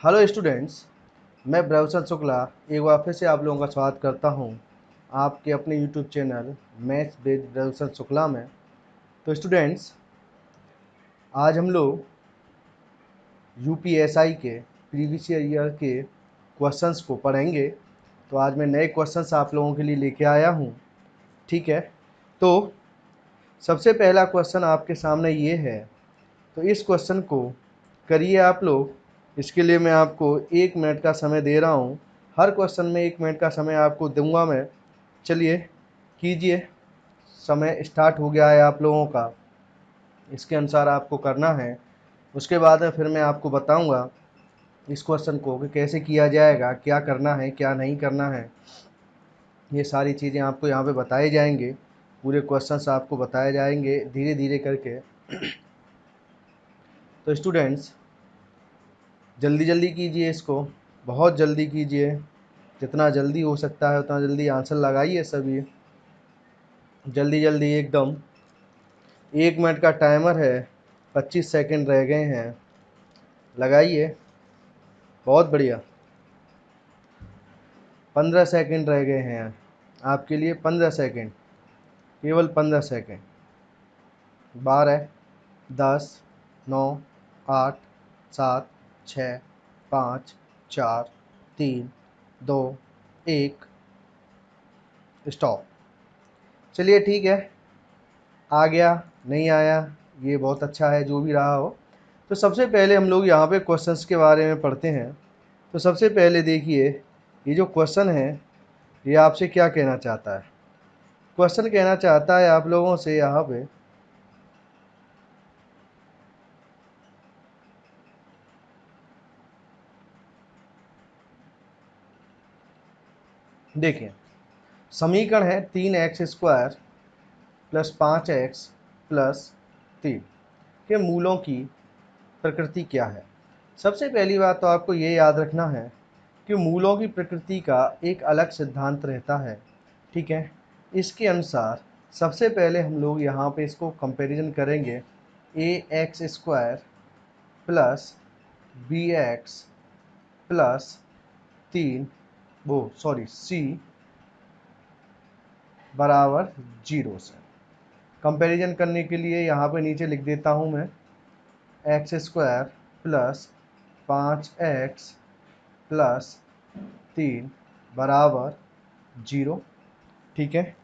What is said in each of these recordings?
Hello students, मैं ब्रवसन शुक्ला एक बार फिर से आप लोगों का स्वागत करता हूं आपके अपने यूट्यूब चैनल मैथ्स विद ब्रवसन शुक्ला में। तो स्टूडेंट्स, आज हम लोग यूपीएसआई के प्रीवियस ईयर के क्वेश्चंस को पढ़ेंगे। तो आज मैं नए क्वेश्चंस आप लोगों के लिए लेके आया हूं। ठीक है, तो सबसे पहला क्वेश्चन आपके सामने ये है। तो इस क्वेश्चन को करिए आप लोग। इसके लिए मैं आपको 1 मिनट का समय दे रहा हूँ। हर क्वेश्चन में 1 मिनट का समय आपको दूंगा मैं। चलिए कीजिए, समय स्टार्ट हो गया है आप लोगों का। इसके अनुसार आपको करना है। उसके बाद में फिर मैं आपको बताऊंगा इस क्वेश्चन को कि कैसे किया जाएगा, क्या करना है क्या नहीं करना है। ये सारी चीज़ें आपको यहाँ पे बताए जाएंगे। पूरे क्वेश्चंस आपको बताए जाएंगे धीरे धीरे करके। तो स्टूडेंट्स, जल्दी जल्दी कीजिए इसको, बहुत जल्दी कीजिए। जितना जल्दी हो सकता है उतना जल्दी आंसर लगाइए सभी। जल्दी जल्दी एकदम। 1 मिनट का टाइमर है, 25 सेकंड रह गए हैं। लगाइए, बहुत बढ़िया। 15 सेकंड रह गए हैं आपके लिए। 15 सेकंड, केवल 15 सेकंड। 12, 10, 9, 8, 7, 6, 5, 4, 3, 2, 1, स्टॉप। चलिए ठीक है, आ गया नहीं आया ये बहुत अच्छा है, जो भी रहा हो। तो सबसे पहले हम लोग यहाँ पे क्वेश्चंस के बारे में पढ़ते हैं। तो सबसे पहले देखिए, ये जो क्वेश्चन है ये आपसे क्या कहना चाहता है। क्वेश्चन कहना चाहता है आप लोगों से यहाँ पे, देखिए समीकरण है 3x² प्लस 5x प्लस 3 के मूलों की प्रकृति क्या है। सबसे पहली बात तो आपको ये याद रखना है कि मूलों की प्रकृति का एक अलग सिद्धांत रहता है। ठीक है, इसके अनुसार सबसे पहले हम लोग यहाँ पे इसको कंपैरिजन करेंगे। ax² plus bx plus 3 c बराबर 0 से। कंपैरिजन करने के लिए यहाँ पे नीचे लिख देता हूँ मैं, x² प्लस 5x प्लस 3 बराबर 0। ठीक है,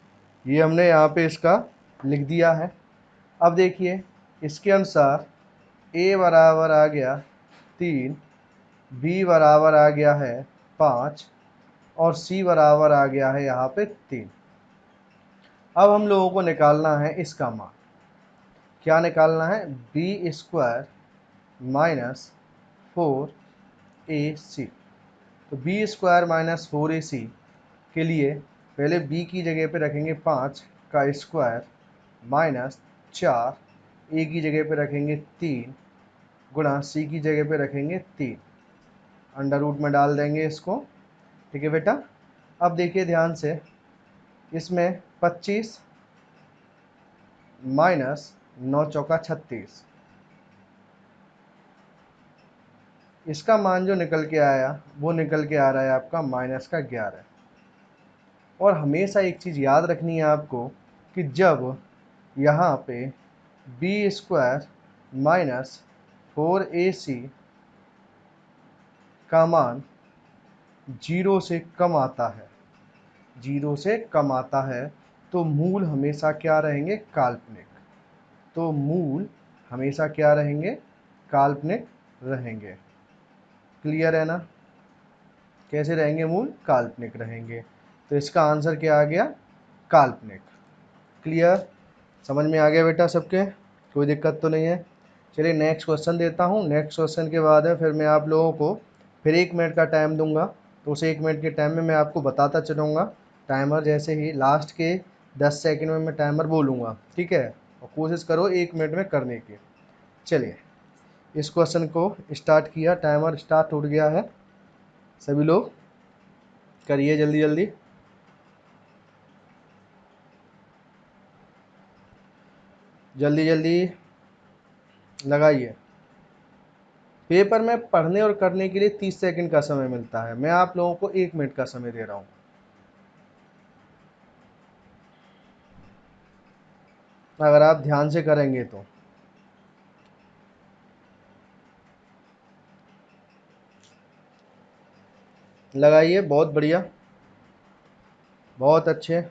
ये हमने यहाँ पे इसका लिख दिया है। अब देखिए इसके अनुसार a बराबर आ गया 3, b बराबर आ गया है 5 और c बराबर आ गया है यहाँ पे 3। अब हम लोगों को निकालना है इसका मान। क्या निकालना है? b² minus 4ac। तो b² माइनस 4ac के लिए पहले b की जगह पे रखेंगे 5 का स्क्वायर माइनस 4, a की जगह पे रखेंगे 3 गुणा c की जगह पे रखेंगे 3, अंडर रूट में डाल देंगे इसको। ठीक है बेटा, अब देखिए ध्यान से, इसमें 25 माइनस 9 चौका 36, इसका मान जो निकल के आया वो निकल के आ रहा है आपका माइनस का 11। और हमेशा एक चीज़ याद रखनी है आपको कि जब यहाँ पे b² माइनस 4ac का मान 0 से कम आता है, 0 से कम आता है, तो मूल हमेशा क्या रहेंगे? काल्पनिक। तो मूल हमेशा क्या रहेंगे? काल्पनिक रहेंगे। क्लियर है ना? कैसे रहेंगे मूल? काल्पनिक रहेंगे। तो इसका आंसर क्या आ गया? काल्पनिक। क्लियर? समझ में आ गया बेटा सबके? कोई दिक्कत तो नहीं है? चलिए नेक्स्ट क्वेश्चन देता हूँ। नेक्स्ट क्वेश्चन के बाद में फिर मैं आप लोगों को फिर 1 मिनट का टाइम दूंगा। तो उस 1 मिनट के टाइम में मैं आपको बताता चलूँगा। टाइमर जैसे ही लास्ट के 10 सेकंड में मैं टाइमर बोलूँगा, ठीक है? और कोशिश करो 1 मिनट में करने की। चलिए इस क्वेश्चन को स्टार्ट किया, टाइमर स्टार्ट हो गया है। सभी लोग करिए जल्दी जल्दी। जल्दी जल्दी लगाइए। पेपर में पढ़ने और करने के लिए 30 सेकंड का समय मिलता है, मैं आप लोगों को 1 मिनट का समय दे रहा हूँ। अगर आप ध्यान से करेंगे तो लगाइए, बहुत बढ़िया, बहुत अच्छे।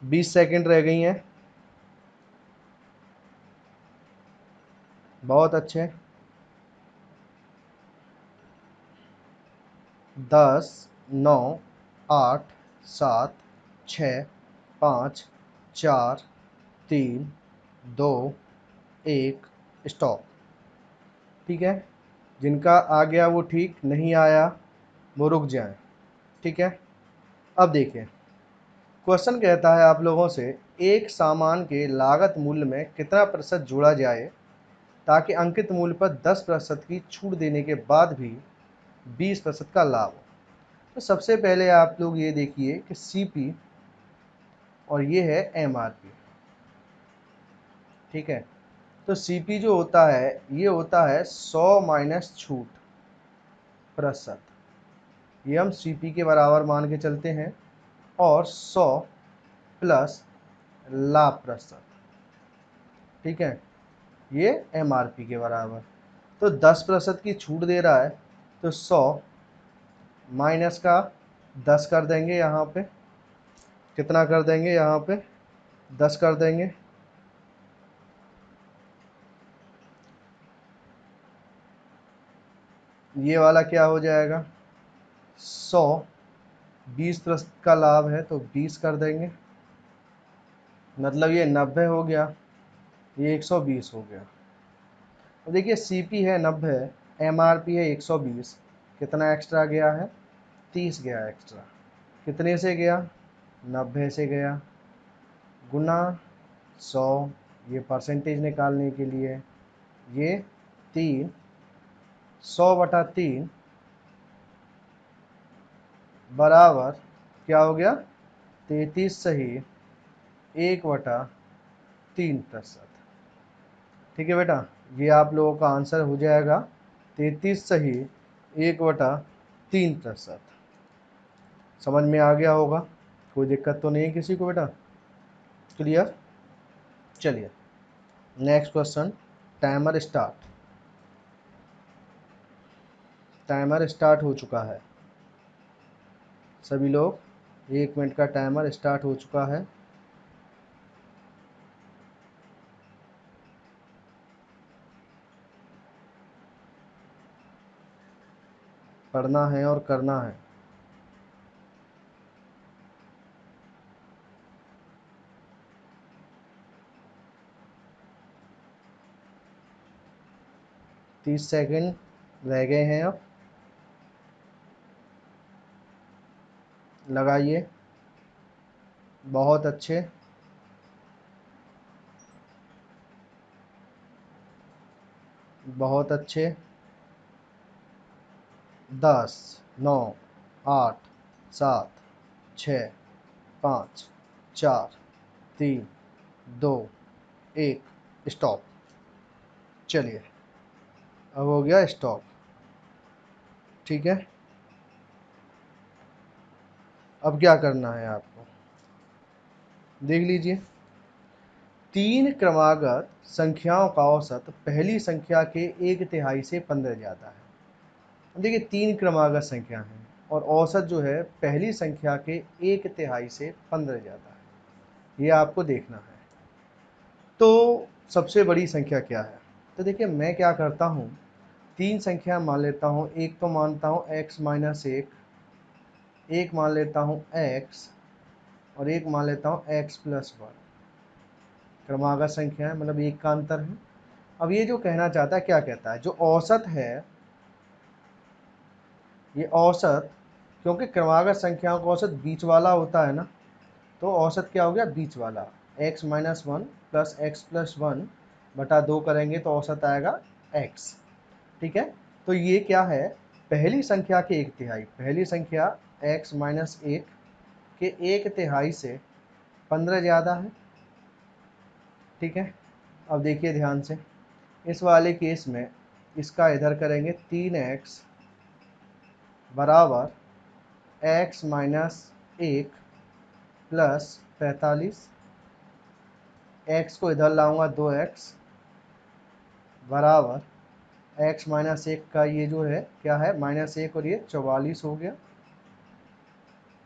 20 सेकंड रह गई हैं, बहुत अच्छे। 10, 9, 8, 7, 6, 5, 4, 3, 2, 1, स्टॉप। ठीक है, जिनका आ गया वो ठीक, नहीं आया वो रुक जाए। ठीक है, अब देखिए क्वेश्चन कहता है आप लोगों से एक सामान के लागत मूल्य में कितना प्रतिशत जोड़ा जाए ताकि अंकित मूल्य पर 10% की छूट देने के बाद भी 20% का लाभ हो। तो सबसे पहले आप लोग ये देखिए कि सीपी और ये है एमआरपी। ठीक है, तो सीपी जो होता है ये होता है 100 माइनस छूट प्रतिशत, ये हम सीपी के बराबर मान के चलते हैं, और 100 प्लस लाभ प्रतिशत। ठीक है, ये एमआरपी के बराबर। तो 10% की छूट दे रहा है, तो 100 माइनस का 10 कर देंगे, यहाँ पे कितना कर देंगे, यहाँ पे 10 कर देंगे। ये वाला क्या हो जाएगा, 100 20% का लाभ है तो 20 कर देंगे, मतलब ये 90 हो गया, ये 120 हो गया। अब देखिए सीपी है 90, एमआरपी है 120, कितना एक्स्ट्रा गया है, 30 गया एक्स्ट्रा। कितने से गया, 90 से गया, गुना 100, ये परसेंटेज निकालने के लिए, ये 3, 100/3 बराबर क्या हो गया, 33 सही 1/3%। ठीक है बेटा, ये आप लोगों का आंसर हो जाएगा 33 सही 1/3%। समझ में आ गया होगा, कोई दिक्कत तो नहीं है किसी को बेटा, क्लियर। चलिए next question, timer start. Timer start हो चुका है सभी लोग, 1 मिनट का टाइमर स्टार्ट हो चुका है। पढ़ना है और करना है। तीस सेकंड रह गए हैं, अब लगाइए, बहुत अच्छे, बहुत अच्छे। 10, 9, 8, 7, 6, 5, 4, 3, 2, 1, स्टॉप। चलिए अब हो गया स्टॉप। ठीक है, अब क्या करना है आपको, देख लीजिए। 3 क्रमागत संख्याओं का औसत पहली संख्या के 1/3 से 15 ज़्यादा है। देखिए 3 क्रमागत संख्या है और औसत जो है पहली संख्या के 1/3 से 15 ज़्यादा है, ये आपको देखना है। तो सबसे बड़ी संख्या क्या है, तो देखिए मैं क्या करता हूँ, 3 संख्या मान लेता हूँ, एक तो मानता हूँ x-1, एक मान लेता हूँ x, और एक मान लेता हूँ x+1। क्रमागत संख्या है, मतलब एक का अंतर है। अब ये जो कहना चाहता है, क्या कहता है, जो औसत है, ये औसत, क्योंकि क्रमागत संख्याओं का औसत बीच वाला होता है ना, तो औसत क्या हो गया, बीच वाला, x-1 प्लस x+1/2 करेंगे तो औसत आएगा x। ठीक है, तो ये क्या है, पहली संख्या के 1/3, पहली संख्या x-1 के 1/3 से 15 ज़्यादा है। ठीक है, अब देखिए ध्यान से, इस वाले केस में इसका इधर करेंगे 3x बराबर x माइनस 1 प्लस 45, x को इधर लाऊंगा 2x बराबर x माइनस 1 का ये जो है क्या है -1 और ये 44 हो गया।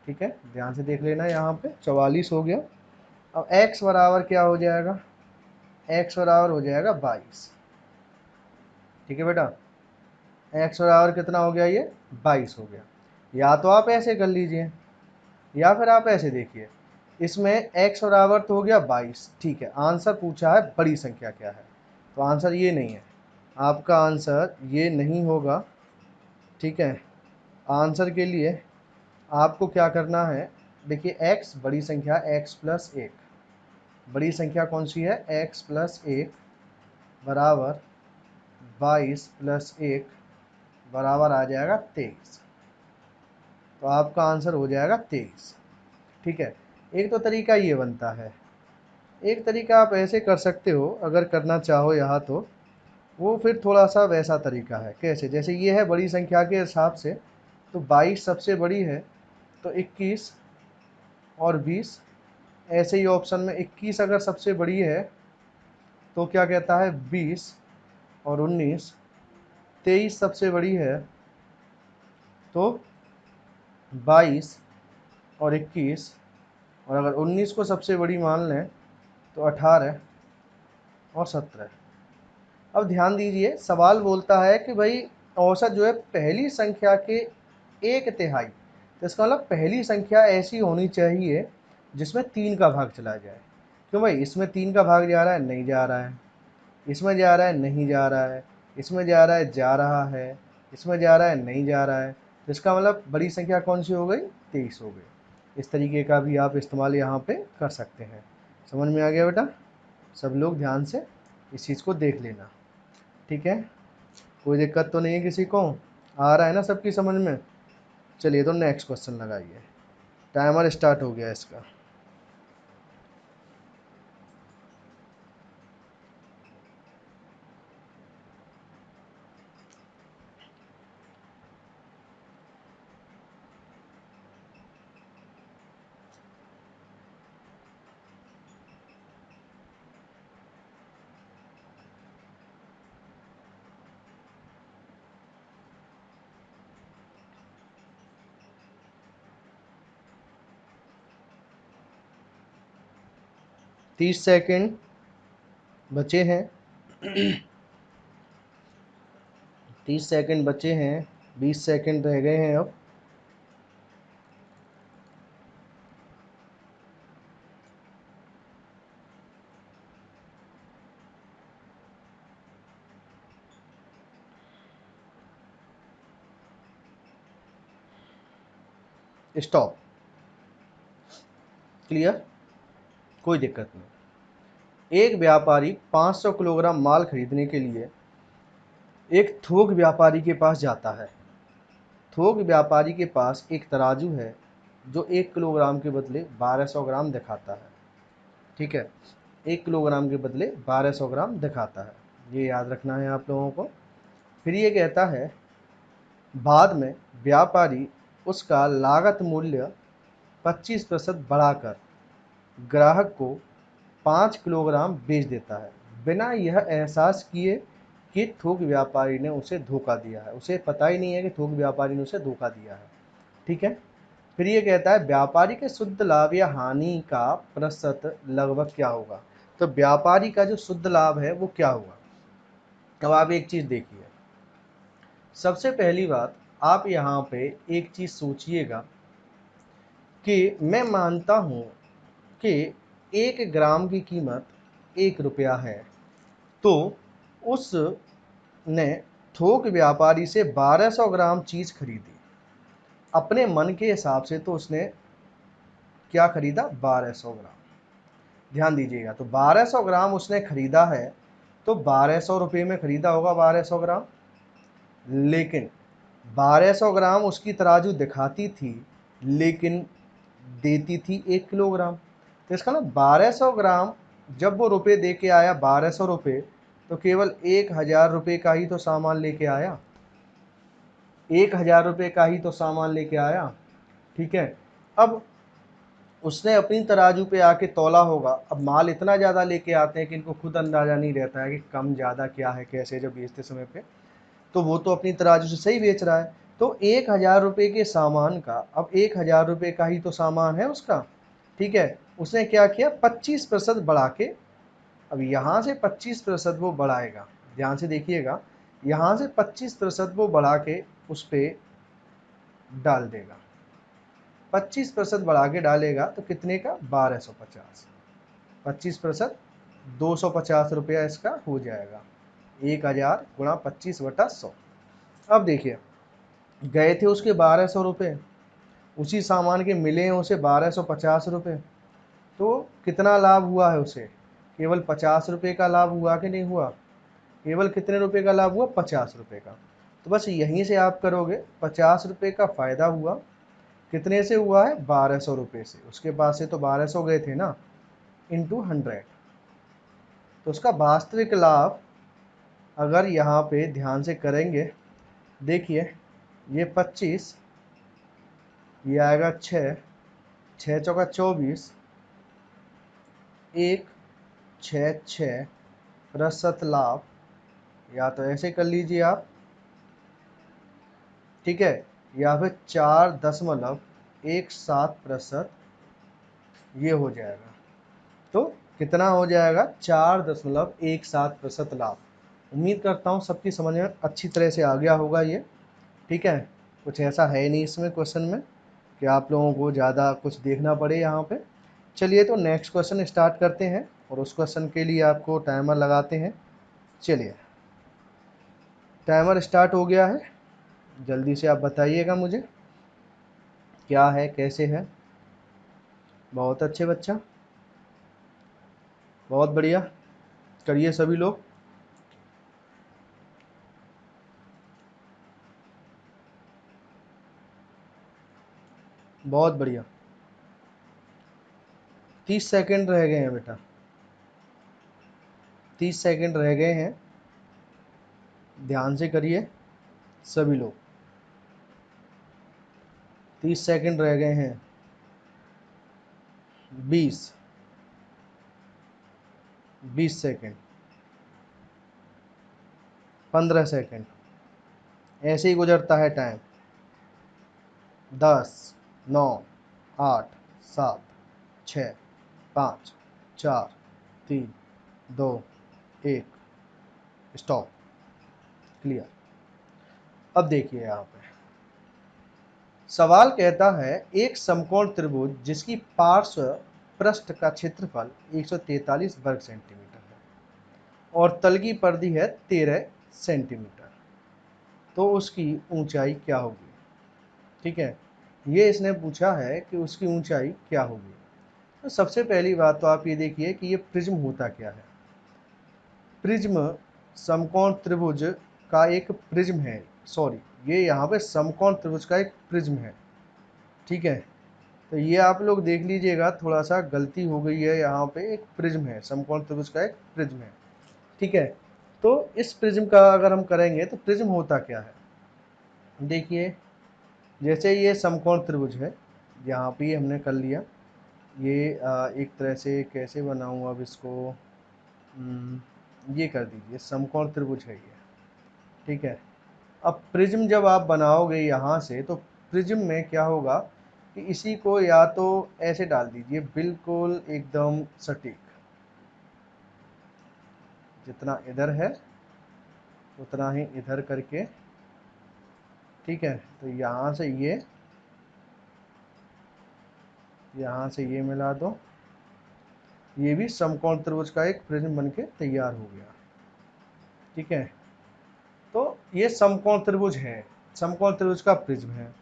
ठीक है, ध्यान से देख लेना, यहाँ पे 44 हो गया। अब x बराबर क्या हो जाएगा, x बराबर हो जाएगा 22। ठीक है बेटा, x बराबर कितना हो गया, ये 22 हो गया। या तो आप ऐसे कर लीजिए या फिर आप ऐसे देखिए, इसमें x बराबर तो हो गया 22। ठीक है, आंसर पूछा है बड़ी संख्या क्या है, तो आंसर ये नहीं है, आपका आंसर ये नहीं होगा। ठीक है, आंसर के लिए आपको क्या करना है, देखिए x बड़ी संख्या x प्लस 1, बड़ी संख्या कौन सी है, x प्लस 1 बराबर 22 प्लस 1 बराबर आ जाएगा 23। तो आपका आंसर हो जाएगा 23। ठीक है, एक तो तरीका ये बनता है, एक तरीका आप ऐसे कर सकते हो अगर करना चाहो यहाँ, तो वो फिर थोड़ा सा वैसा तरीका है। कैसे, जैसे ये है बड़ी संख्या के हिसाब से, तो 22 सबसे बड़ी है, तो 21 और 20, ऐसे ही ऑप्शन में 21 अगर सबसे बड़ी है तो क्या कहता है 20 और 19, 23 सबसे बड़ी है तो 22 और 21, और अगर 19 को सबसे बड़ी मान लें तो 18 और 17। अब ध्यान दीजिए, सवाल बोलता है कि भाई औसत जो है पहली संख्या के 1/3, तो इसका मतलब पहली संख्या ऐसी होनी चाहिए जिसमें 3 का भाग चला जाए। क्यों भाई, इसमें 3 का भाग जा रहा है, नहीं जा रहा है, इसमें जा रहा है, नहीं जा रहा है, इसमें जा रहा है, जा रहा है, इसमें जा रहा है, नहीं जा रहा है, तो इसका मतलब बड़ी संख्या कौन सी हो गई, 23 हो गई। इस तरीके का भी आप इस्तेमाल यहाँ पे कर सकते हैं। समझ में आ गया बेटा, सब लोग ध्यान से इस चीज़ को देख लेना। ठीक है, कोई दिक्कत तो नहीं है किसी को, आ रहा है ना सबकी समझ में। चलिए तो नेक्स्ट क्वेश्चन लगाइए, टाइमर स्टार्ट हो गया इसका। तीस सेकेंड बचे हैं 30 सेकंड बचे हैं, 20 सेकंड रह गए हैं अब। स्टॉप, क्लियर, कोई दिक्कत नहीं। एक व्यापारी 500 किलोग्राम माल खरीदने के लिए एक थोक व्यापारी के पास जाता है। थोक व्यापारी के पास एक तराजू है जो 1 किलोग्राम के बदले 1200 ग्राम दिखाता है। ठीक है, 1 किलोग्राम के बदले 1200 ग्राम दिखाता है, ये याद रखना है आप लोगों को। फिर ये कहता है बाद में व्यापारी उसका लागत मूल्य 25% बढ़ाकर ग्राहक को 5 किलोग्राम बेच देता है, बिना यह एहसास किए कि थोक व्यापारी ने उसे धोखा दिया है। उसे पता ही नहीं है कि थोक व्यापारी ने उसे धोखा दिया है। ठीक है, फिर ये कहता है व्यापारी के शुद्ध लाभ या हानि का प्रतिशत लगभग क्या होगा। तो व्यापारी का जो शुद्ध लाभ है वो क्या होगा। अब आप एक चीज़ देखिए, सबसे पहली बात आप यहाँ पे एक चीज़ सोचिएगा कि मैं मानता हूँ कि 1 ग्राम की कीमत 1 रुपया है, तो उसने थोक व्यापारी से 1200 ग्राम चीज़ खरीदी। अपने मन के हिसाब से तो उसने क्या खरीदा, 1200 ग्राम। ध्यान दीजिएगा, तो 1200 ग्राम उसने खरीदा है, तो 1200 रुपये में खरीदा होगा 1200 ग्राम, लेकिन 1200 ग्राम उसकी तराजू दिखाती थी लेकिन देती थी 1 किलोग्राम। तो इसका ना 1200 ग्राम जब वो रुपये दे के आया 1200 रुपये, तो केवल 1,000 रुपये का ही तो सामान लेके आया, 1,000 रुपये का ही तो सामान लेके आया। ठीक है, अब उसने अपनी तराजू पे आके तौला होगा। अब माल इतना ज़्यादा लेके आते हैं कि इनको खुद अंदाज़ा नहीं रहता है कि कम ज़्यादा क्या है कैसे, जब बेचते समय पे तो वो तो अपनी तराजू से सही बेच रहा है। तो 1,000 रुपये के सामान का, अब 1,000 रुपये का ही तो सामान है उसका। ठीक है, उसने क्या किया, 25% बढ़ा के, अब यहाँ से 25% वो बढ़ाएगा, ध्यान से देखिएगा, यहाँ से 25% वो बढ़ा के उस पर डाल देगा। 25% बढ़ा के डालेगा तो कितने का, 1250। 25% 250 रुपया इसका हो जाएगा। 1,000 गुणा 25/100। अब देखिए, गए थे उसके 1200 रुपये, उसी सामान के मिले हैं उसे 1250 रुपये, तो कितना लाभ हुआ है उसे, केवल 50 रुपये का लाभ हुआ कि नहीं हुआ, केवल कितने रुपए का लाभ हुआ, 50 रुपये का। तो बस यहीं से आप करोगे, 50 रुपये का फ़ायदा हुआ, कितने से हुआ है, 1200 रुपये से, उसके पास से तो 1200 गए थे ना, इंटू 100। तो उसका वास्तविक लाभ अगर यहाँ पे ध्यान से करेंगे, देखिए ये 25, ये आएगा 6, 6 चौका 24, 1 6 6 प्रतिशत लाभ, या तो ऐसे कर लीजिए आप, ठीक है, या फिर 4.17% ये हो जाएगा। तो कितना हो जाएगा, 4.17% लाभ। उम्मीद करता हूँ सबकी समझ में अच्छी तरह से आ गया होगा ये। ठीक है, कुछ ऐसा है नहीं इसमें क्वेश्चन में कि आप लोगों को ज़्यादा कुछ देखना पड़े यहाँ पे। चलिए तो नेक्स्ट क्वेश्चन स्टार्ट करते हैं, और उस क्वेश्चन के लिए आपको टाइमर लगाते हैं। चलिए, टाइमर स्टार्ट हो गया है, जल्दी से आप बताइएगा मुझे क्या है कैसे है। बहुत अच्छे बच्चा, बहुत बढ़िया, करिए सभी लोग। बहुत बढ़िया, 30 सेकंड रह गए हैं बेटा, 30 सेकंड रह गए हैं, ध्यान से करिए सभी लोग। 30 सेकंड रह गए हैं, 20 सेकंड, 15 सेकंड, ऐसे ही गुजरता है टाइम। 10 9 8 7 6 5 4 3 2 1, stop, clear. अब देखिए यहाँ पे सवाल कहता है, एक समकोण त्रिभुज जिसकी पार्श्व पृष्ठ का क्षेत्रफल 143 वर्ग सेंटीमीटर है और तल की परिधि है 13 सेंटीमीटर, तो उसकी ऊंचाई क्या होगी। ठीक है, ये इसने पूछा है कि उसकी ऊंचाई क्या होगी। तो सबसे पहली बात तो आप ये देखिए कि ये प्रिज्म होता क्या है। प्रिज्म समकोण त्रिभुज का एक प्रिज्म है, सॉरी, ये यहाँ पे समकोण त्रिभुज का एक प्रिज्म है। ठीक है, तो ये आप लोग देख लीजिएगा, थोड़ा सा गलती हो गई है, यहाँ पे एक प्रिज्म है, समकोण त्रिभुज का एक प्रिज्म है। ठीक है, तो इस प्रिज्म का अगर हम करेंगे तो प्रिज्म होता क्या है, देखिए जैसे ये समकोण त्रिभुज है, यहाँ पे हमने कर लिया, ये एक तरह से कैसे बनाऊँ अब इसको, ये कर दीजिए, समकोण त्रिभुज है ये। ठीक है, अब प्रिज्म जब आप बनाओगे यहाँ से, तो प्रिज्म में क्या होगा कि इसी को या तो ऐसे डाल दीजिए, बिल्कुल एकदम सटीक, जितना इधर है उतना ही इधर करके। ठीक है, तो यहाँ से ये मिला दो, ये भी समकोण त्रिभुज का एक प्रिज्म बनके तैयार हो गया। ठीक है, तो ये समकोण त्रिभुज है, समकोण त्रिभुज का प्रिज्म है।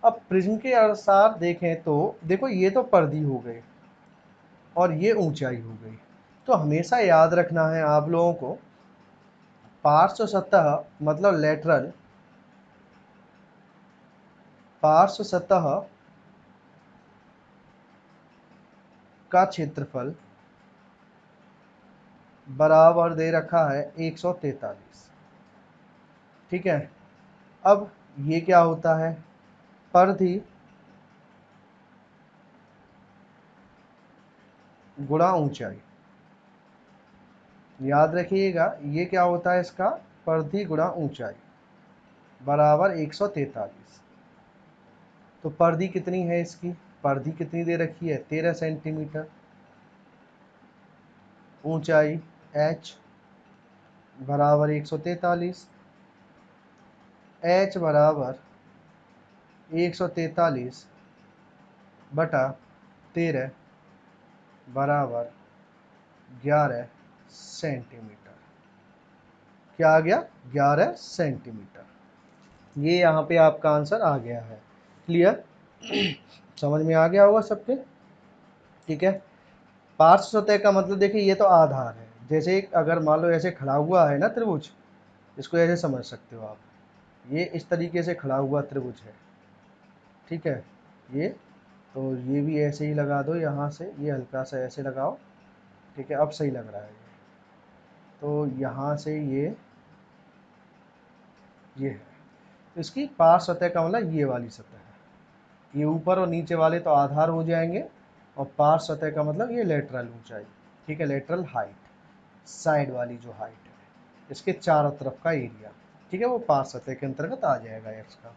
अब प्रिज्म के अनुसार देखें तो देखो, ये तो परिधि हो गई और ये ऊंचाई हो गई। तो हमेशा याद रखना है आप लोगों को, पार्श्व सतह मतलब लेटरल, पार्श्व सतह का क्षेत्रफल बराबर दे रखा है 143। ठीक है, अब ये क्या होता है, परिधि गुणा ऊंचाई। याद रखिएगा ये क्या होता है इसका, परिधि गुणा ऊंचाई बराबर 143। तो परिधि कितनी है इसकी, परिधि कितनी दे रखी है 13 सेंटीमीटर, ऊंचाई h बराबर 143, h बराबर 143 बटा 13 बराबर 11 सेंटीमीटर। क्या आ गया, 11 सेंटीमीटर। ये यहाँ पे आपका आंसर आ गया है। क्लियर, समझ में आ गया होगा सबके। ठीक है, पार्श्व सतह का मतलब देखिए ये तो आधार है। जैसे अगर मान लो ऐसे खड़ा हुआ है ना त्रिभुज, इसको ऐसे समझ सकते हो आप, ये इस तरीके से खड़ा हुआ त्रिभुज है। ठीक है, ये तो ये भी ऐसे ही लगा दो, यहाँ से ये हल्का सा ऐसे लगाओ। ठीक है, अब सही लग रहा है ये। तो यहाँ से ये है, तो इसकी पार्श्व सतह का मतलब ये वाली सतह है। ये ऊपर और नीचे वाले तो आधार हो जाएंगे, और पार्श्व सतह का मतलब ये लेटरल ऊंचाई। ठीक है, लेटरल हाइट, साइड वाली जो हाइट है, इसके चारों तरफ का एरिया। ठीक है, वो पार्श्व सतह के अंतर्गत आ जाएगा एक्स का।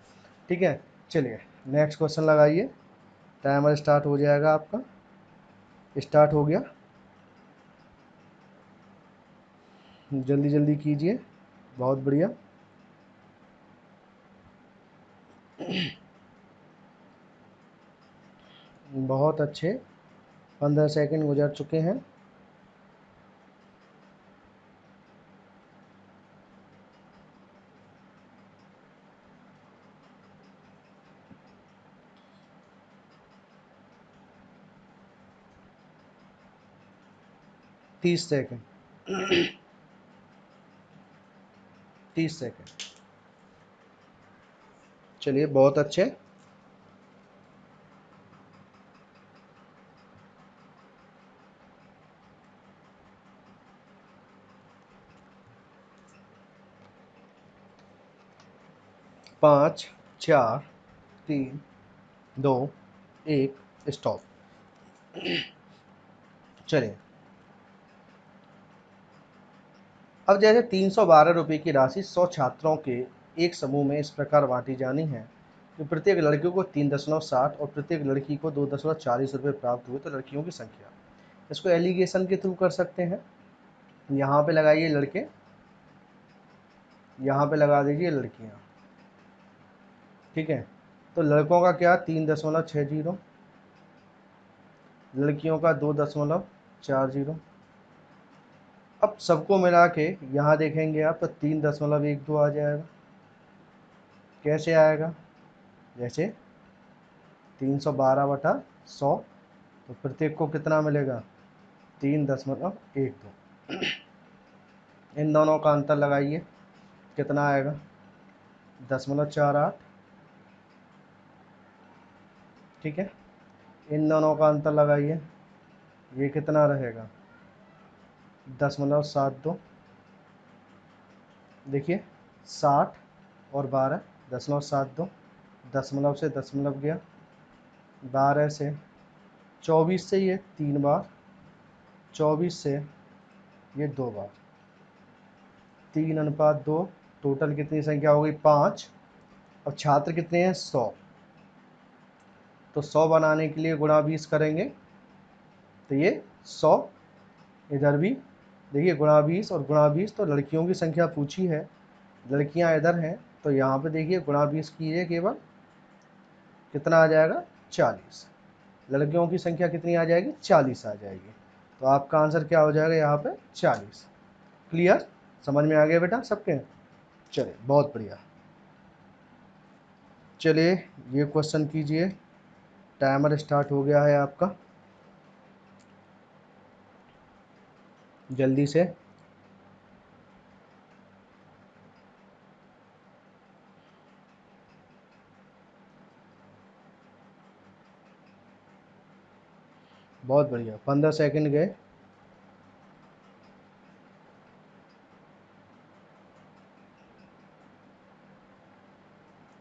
ठीक है, चलिए नेक्स्ट क्वेश्चन लगाइए। टाइमर स्टार्ट हो जाएगा आपका, स्टार्ट हो गया, जल्दी जल्दी कीजिए, बहुत बढ़िया। बहुत अच्छे, 15 सेकंड गुजर चुके हैं। तीस सेकंड, 30 सेकंड। चलिए बहुत अच्छे। पाँच, चार, तीन, दो, एक, स्टॉप। चलिए, अब जैसे 312 रुपये की राशि 100 छात्रों के एक समूह में इस प्रकार बांटी जानी है कि प्रत्येक लड़कियों को 3.60 और प्रत्येक लड़की को 2.40 रुपये प्राप्त हुए, तो लड़कियों की संख्या। इसको एलिगेशन के थ्रू कर सकते हैं। यहाँ पे लगाइए लड़के, यहाँ पे लगा दीजिए लड़कियाँ। ठीक है, तो लड़कों का क्या 3.60, लड़कियों का 2.40। अब सबको मिला के यहाँ देखेंगे आप तो 3.12 आ जाएगा। कैसे आएगा, जैसे 312/100, तो प्रत्येक को कितना मिलेगा 3.12। इन दोनों का अंतर लगाइए, कितना आएगा 0.48। ठीक है, इन दोनों का अंतर लगाइए, ये कितना रहेगा 0.72। देखिए 60 और 12, 0.72, दशमलव से दशमलव गया, 12 से 24 से ये 3 बार, 24 से ये 2 बार, 3:2। टोटल कितनी संख्या हो गई 5। और छात्र कितने हैं 100, तो 100 बनाने के लिए गुणा 20 करेंगे, तो ये 100 इधर भी देखिए गुणा 20 और गुणा 20, तो लड़कियों की संख्या पूछी है, लड़कियां इधर हैं, तो यहाँ पे देखिए गुणा 20 कीजिए, केवल कितना आ जाएगा 40। लड़कियों की संख्या कितनी आ जाएगी 40 आ जाएगी, तो आपका आंसर क्या हो जाएगा यहाँ पे 40। क्लियर, समझ में आ गया बेटा सबके। चलिए बहुत बढ़िया, चलिए ये क्वेश्चन कीजिए। टाइमर स्टार्ट हो गया है आपका, जल्दी से। बहुत बढ़िया, 15 सेकंड गए।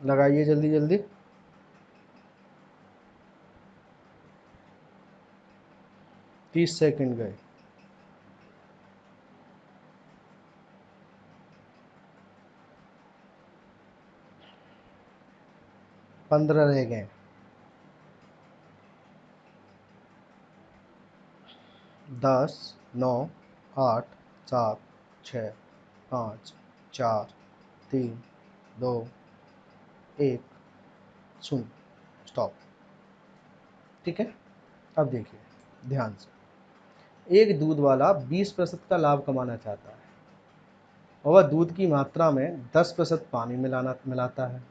लगाइए जल्दी जल्दी। 30 सेकंड गए। पंद्रह रह गए। 10, 9, 8, 7, 6, 5, 4, 3, 2, 1, शून्य, स्टॉप। ठीक है, अब देखिए ध्यान से। एक दूध वाला 20% का लाभ कमाना चाहता है और वह दूध की मात्रा में 10% पानी मिलाता है,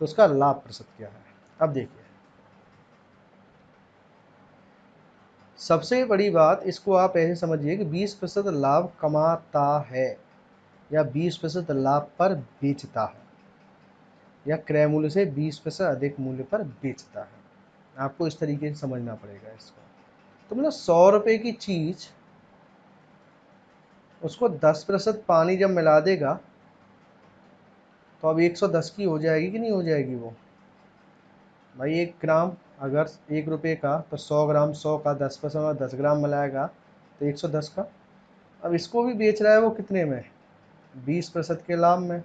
तो उसका लाभ प्रतिशत क्या है? अब देखिए, सबसे बड़ी बात इसको आप ऐसे समझिए कि 20% लाभ कमाता है या 20% लाभ पर बेचता है या क्रय मूल्य से 20% अधिक मूल्य पर बेचता है। आपको इस तरीके से समझना पड़ेगा इसको। तो मतलब 100 रुपये की चीज उसको 10% पानी जब मिला देगा तो अब 110 की हो जाएगी कि नहीं हो जाएगी? वो भाई 1 ग्राम अगर 1 रुपये का, तो 100 ग्राम, 100 का 10% और 10 ग्राम मिलाएगा तो 110 का। अब इसको भी बेच रहा है वो कितने में? 20% के लाभ में।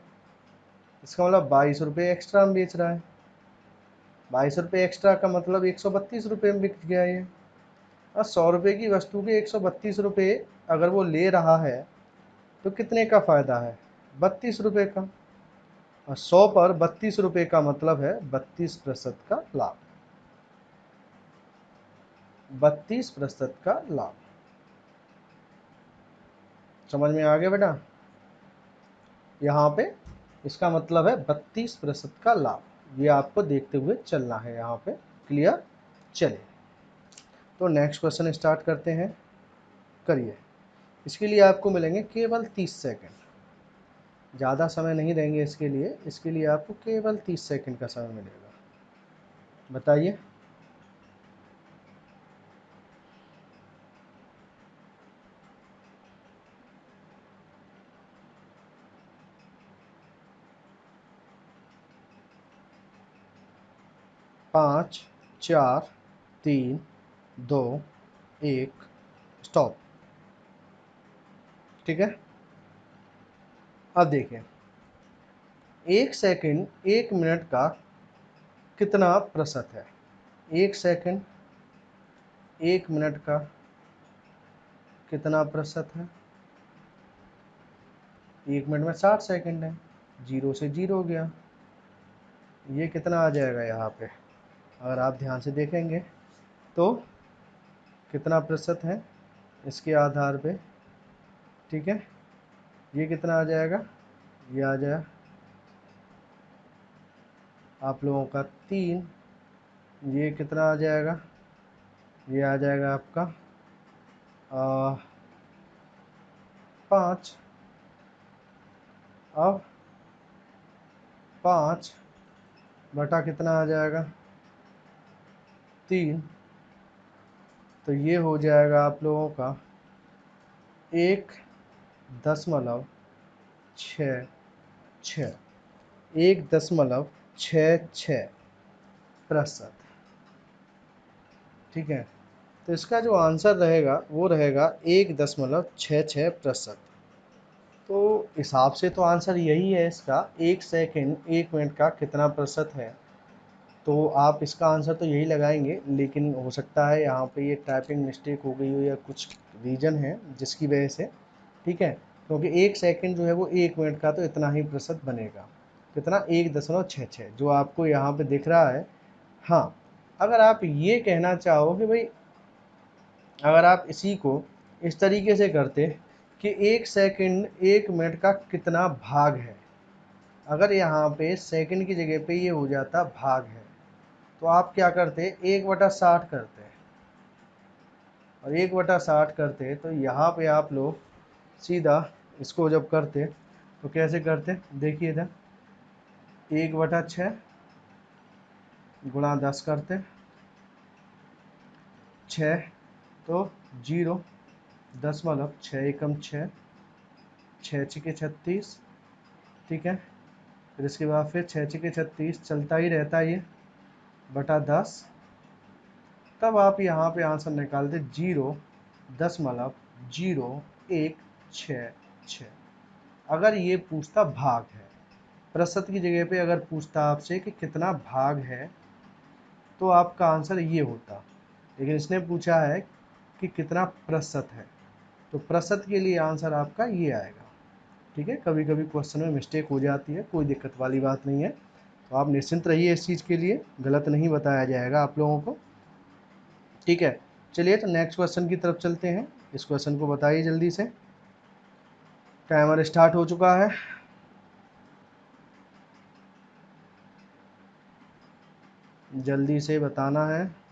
इसका मतलब 22 रुपये एक्स्ट्रा में बेच रहा है। 22 रुपये एक्स्ट्रा का मतलब 132 रुपये में बिक गया ये। और 100 रुपये की वस्तु के 132 रुपये अगर वो ले रहा है तो कितने का फ़ायदा है? 32 रुपये का। और 100 पर 32 रुपये का मतलब है 32% का लाभ। 32% का लाभ। समझ में आ गया बेटा? यहाँ पे इसका मतलब है 32% का लाभ। ये आपको देखते हुए चलना है यहाँ पे। क्लियर? चलिए, तो नेक्स्ट क्वेश्चन स्टार्ट करते हैं। करिए। इसके लिए आपको मिलेंगे केवल 30 सेकंड। ज़्यादा समय नहीं देंगे इसके लिए आपको केवल 30 सेकंड का समय मिलेगा। बताइए। पाँच, चार, 3, 2, 1, स्टॉप। ठीक है, अब देखिए 1 सेकंड 1 मिनट का कितना प्रतिशत है? 1 सेकंड 1 मिनट का कितना प्रतिशत है? 1 मिनट में 60 सेकंड है। 0 से 0 गया। ये कितना आ जाएगा यहाँ पे? अगर आप ध्यान से देखेंगे तो कितना प्रतिशत है इसके आधार पे। ठीक है, ये कितना आ जाएगा? ये आ जाए आप लोगों का 3। ये कितना आ जाएगा? ये आ जाएगा आपका 5। अब 5 बटा कितना आ जाएगा? 3। तो ये हो जाएगा आप लोगों का 1.66, 1.66%। ठीक है, तो इसका जो आंसर रहेगा वो रहेगा 1.66%। तो हिसाब से तो आंसर यही है इसका। 1 सेकंड 1 मिनट का कितना प्रतिशत है, तो आप इसका आंसर तो यही लगाएंगे। लेकिन हो सकता है यहाँ पे ये टाइपिंग मिस्टेक हो गई हो या कुछ रीजन है जिसकी वजह से। ठीक है, क्योंकि 1 सेकंड जो है वो 1 मिनट का तो इतना ही प्रतिशत बनेगा। कितना? 1.66 जो आपको यहाँ पे दिख रहा है। हाँ, अगर आप ये कहना चाहो कि भाई अगर आप इसी को इस तरीके से करते कि 1 सेकंड 1 मिनट का कितना भाग है, अगर यहाँ पे सेकंड की जगह पे ये हो जाता भाग है, तो आप क्या करते? 1/60 करते। और 1/60 करते तो यहाँ पे आप लोग सीधा इसको जब करते तो कैसे करते? देखिए इधर 1/6 गुणा 10 करते 6, तो 0.6 एकम 6, 6 छके 36। ठीक है, फिर इसके बाद फिर 6 छके 36 चलता ही रहता है ये, बटा 10। तब आप यहाँ पे आंसर निकालते 0.01666। अगर ये पूछता भाग है, प्रतिशत की जगह पे अगर पूछता आपसे कि कितना भाग है, तो आपका आंसर ये होता। लेकिन इसने पूछा है कि कितना प्रतिशत है, तो प्रतिशत के लिए आंसर आपका ये आएगा। ठीक है, कभी कभी क्वेश्चन में मिस्टेक हो जाती है, कोई दिक्कत वाली बात नहीं है। तो आप निश्चिंत रहिए, इस चीज़ के लिए गलत नहीं बताया जाएगा आप लोगों को। ठीक है, चलिए तो नेक्स्ट क्वेश्चन की तरफ चलते हैं। इस क्वेश्चन को बताइए जल्दी से, टाइमर स्टार्ट हो चुका है। जल्दी से बताना है।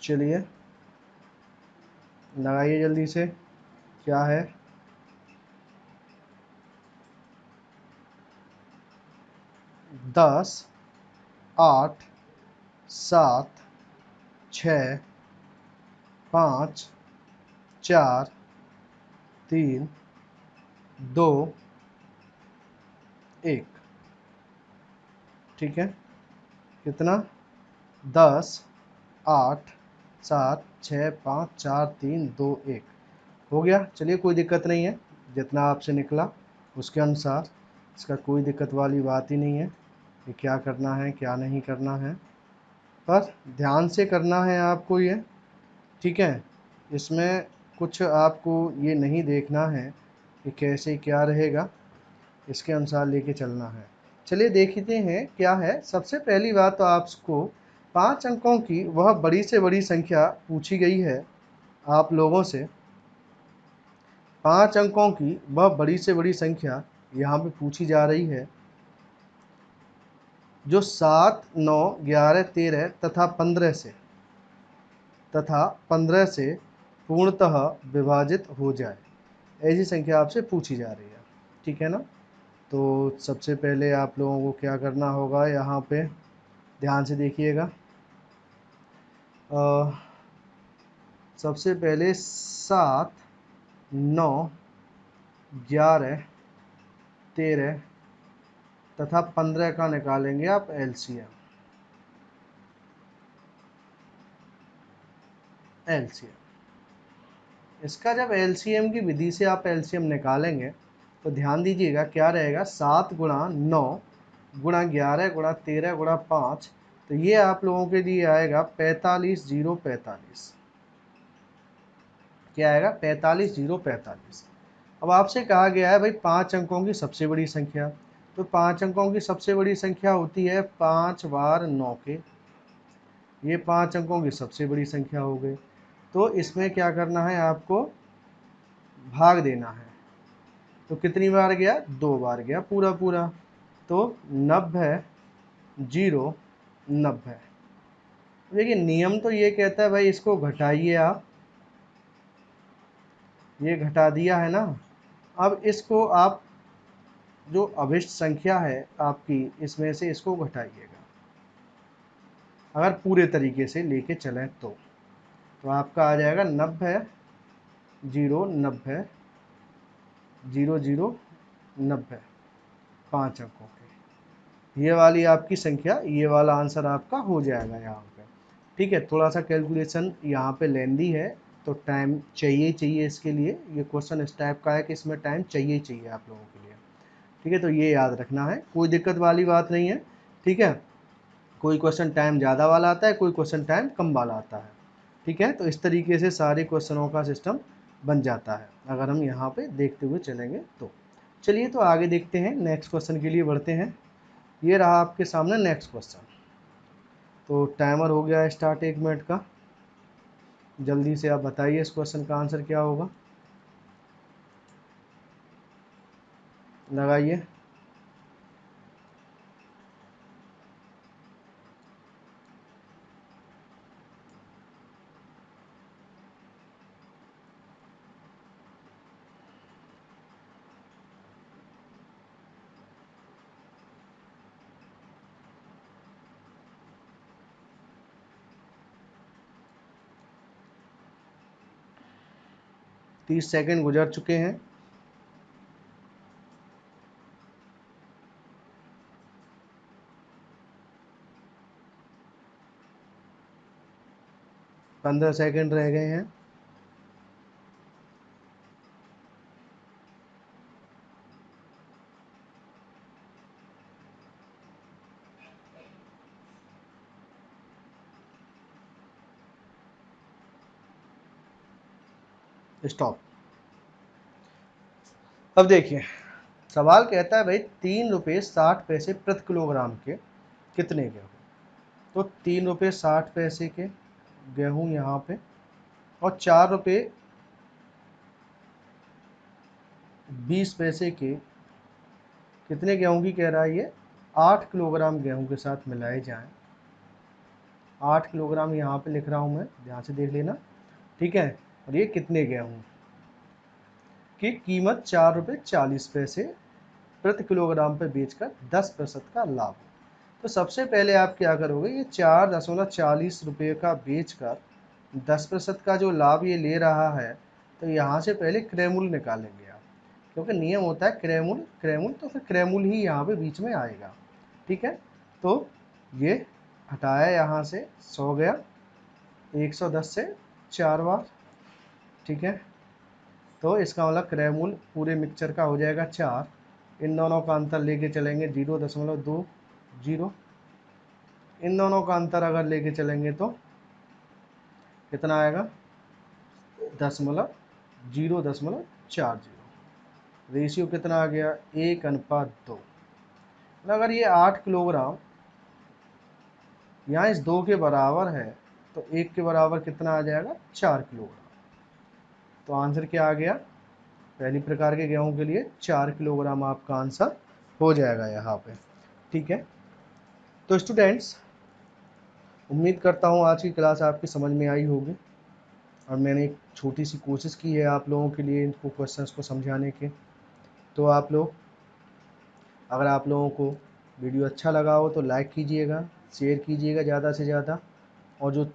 चलिए लगाइए जल्दी से, क्या है? 10, 8, 7, 6, 5, 4, 3, 2, 1। ठीक है, कितना? 10, 8, 7, 6, 5, 4, 3, 2, 1 हो गया। चलिए कोई दिक्कत नहीं है, जितना आपसे निकला उसके अनुसार, इसका कोई दिक्कत वाली बात ही नहीं है कि क्या करना है क्या नहीं करना है, पर ध्यान से करना है आपको ये। ठीक है, इसमें कुछ आपको ये नहीं देखना है कि कैसे क्या रहेगा, इसके अनुसार लेके चलना है। चलिए देखते हैं क्या है। सबसे पहली बात तो आपको 5 अंकों की वह बड़ी से बड़ी संख्या पूछी गई है आप लोगों से। 5 अंकों की वह बड़ी से बड़ी संख्या यहाँ पे पूछी जा रही है, जो 7, 9, 11, 13 तथा 15 से पूर्णतः विभाजित हो जाए, ऐसी संख्या आपसे पूछी जा रही है। ठीक है ना? तो सबसे पहले आप लोगों को क्या करना होगा, यहाँ पे ध्यान से देखिएगा। सबसे पहले 7, 9, 11, 13 तथा 15 का निकालेंगे आप एलसीएम। इसका जब एलसीएम की विधि से आप एलसीएम निकालेंगे तो ध्यान दीजिएगा क्या रहेगा, 7 गुणा 9 गुणा 11 गुणा 13 गुणा 5, तो ये आप लोगों के लिए आएगा 45,045। क्या आएगा? 45,045। अब आपसे कहा गया है भाई 5 अंकों की सबसे बड़ी संख्या, तो 5 अंकों की सबसे बड़ी संख्या होती है 5 बार 9 के, ये 5 अंकों की सबसे बड़ी संख्या हो गई। तो इसमें क्या करना है, आपको भाग देना है। तो कितनी बार गया? 2 बार गया पूरा पूरा, तो 90, 0, 90। देखिए नियम तो ये कहता है भाई इसको घटाइए आप, ये घटा दिया है ना। अब इसको आप जो अभिष्ट संख्या है आपकी, इसमें से इसको घटाइएगा, अगर पूरे तरीके से लेके चलें तो आपका आ जाएगा 90, 0, 90, 0, 0, 90, 5 अंकों के, ये वाली आपकी संख्या, ये वाला आंसर आपका हो जाएगा यहाँ पे। ठीक है, थोड़ा सा कैलकुलेशन यहाँ पे लेंदी है, तो टाइम चाहिए ही चाहिए इसके लिए। ये क्वेश्चन इस टाइप का है कि इसमें टाइम चाहिए ही चाहिए आप लोगों के लिए। ठीक है, तो ये याद रखना है, कोई दिक्कत वाली बात नहीं है। ठीक है, कोई क्वेश्चन टाइम ज़्यादा वाला आता है, कोई क्वेश्चन टाइम कम वाला आता है। ठीक है, तो इस तरीके से सारे क्वेश्चनों का सिस्टम बन जाता है अगर हम यहाँ पे देखते हुए चलेंगे तो। चलिए तो आगे देखते हैं, नेक्स्ट क्वेश्चन के लिए बढ़ते हैं। ये रहा आपके सामने नेक्स्ट क्वेश्चन। तो टाइमर हो गया स्टार्ट 1 मिनट का, जल्दी से आप बताइए इस क्वेश्चन का आंसर क्या होगा, लगाइए। 30 सेकंड गुजर चुके हैं। पंद्रह सेकंड रह गए हैं। स्टॉप। अब देखिए सवाल कहता है भाई 3 रुपये 60 पैसे प्रति किलोग्राम के कितने गेहूँ। तो 3 रुपये 60 पैसे के गेहूँ यहाँ पे और 4 रुपये 20 पैसे के कितने गेहूँ की कह रहा है ये 8 किलोग्राम गेहूँ के साथ मिलाए जाएं। 8 किलोग्राम यहाँ पे लिख रहा हूँ मैं, ध्यान से देख लेना, ठीक है। और ये कितने गेहूँ की कीमत 4 रुपये 40 पैसे प्रति किलोग्राम पे बेचकर 10% का लाभ। तो सबसे पहले आप क्या करोगे, ये 4.40 रुपये का बेचकर 10% का जो लाभ ये ले रहा है, तो यहाँ से पहले क्रय मूल्य निकालेंगे आप, क्योंकि नियम होता है क्रय मूल्य, तो फिर क्रय मूल्य ही यहाँ पे बीच में आएगा, ठीक है। तो ये हटाया यहाँ से 100 गया, 110 से 4 बार, ठीक है। तो इसका मतलब क्रय मूल्य पूरे मिक्सचर का हो जाएगा 4। इन दोनों का अंतर लेके चलेंगे 0.20। इन दोनों का अंतर अगर लेके चलेंगे तो कितना आएगा 0.40। रेशियो कितना आ गया 1:2। अगर ये 8 किलोग्राम यहाँ इस 2 के बराबर है तो 1 के बराबर कितना आ जाएगा 4 किलोग्राम। तो आंसर क्या आ गया, पहली प्रकार के गेहूं के लिए 4 किलोग्राम आपका आंसर हो जाएगा यहाँ पे, ठीक है। तो स्टूडेंट्स उम्मीद करता हूँ आज की क्लास आपकी समझ में आई होगी और मैंने एक छोटी सी कोशिश की है आप लोगों के लिए इनको क्वेश्चंस को समझाने के। तो आप लोग, अगर आप लोगों को वीडियो अच्छा लगा हो तो लाइक कीजिएगा, शेयर कीजिएगा ज़्यादा से ज़्यादा, और जो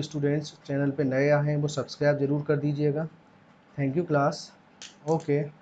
स्टूडेंट्स चैनल पे नए आए हैं वो सब्सक्राइब ज़रूर कर दीजिएगा। Thank you class. ओके।